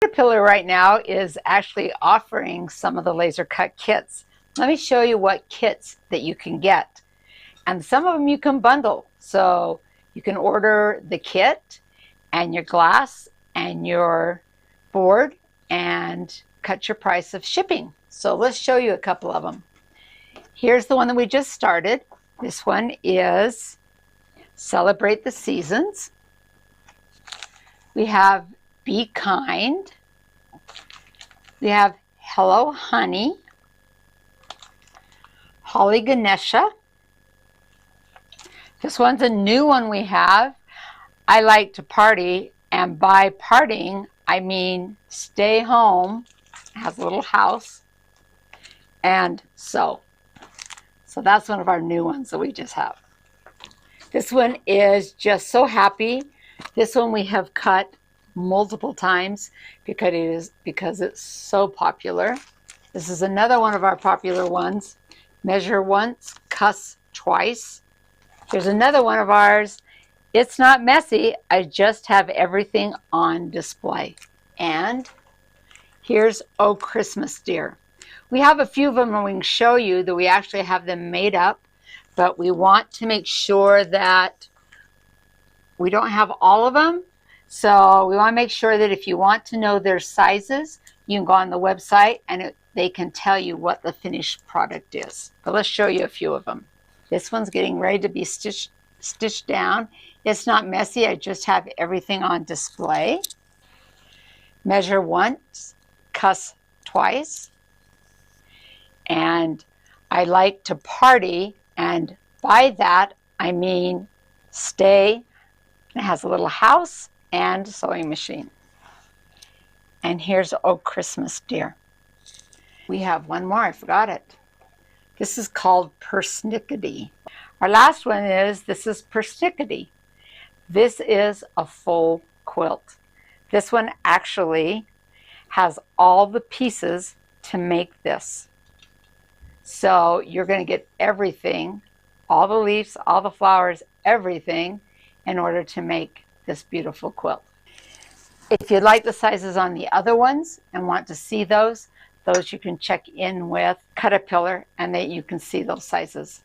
Caterpillar right now is actually offering some of the laser cut kits. Let me show you what kits that you can get. And some of them you can bundle. So you can order the kit and your glass and your board and cut your price of shipping. So let's show you a couple of them. Here's the one that we just started. This one is Celebrate the Seasons. We have Be Kind. We have Hello Honey. Holly Ganesha. This one's a new one we have. I like to party, and by partying, I mean stay home. It has a little house. And so that's one of our new ones that we just have. This one is Just So Happy. This one we have cut multiple times because it's so popular. This is another one of our popular ones. Measure Once, Cuss Twice. Here's another one of ours. It's Not Messy. I Just Have Everything on Display. And here's Oh Christmas Dear. We have a few of them and we can show you that we actually have them made up, but we want to make sure that we don't have all of them. So we want to make sure that if you want to know their sizes, you can go on the website and they can tell you what the finished product is. But let's show you a few of them. This one's getting ready to be stitched down. It's Not Messy. I Just Have Everything on Display. Measure Once, Cuss Twice. And I Like to Party, and by that I mean stay. It has a little house and sewing machine. And here's Oh Christmas Dear. We have one more, I forgot it. This is called Persnickety. Our last one is, this is Persnickety. This is a full quilt. This one actually has all the pieces to make this. So you're going to get everything, all the leaves, all the flowers, everything in order to make this beautiful quilt. If you'd like the sizes on the other ones and want to see those you can check in with Caterpillar and that you can see those sizes.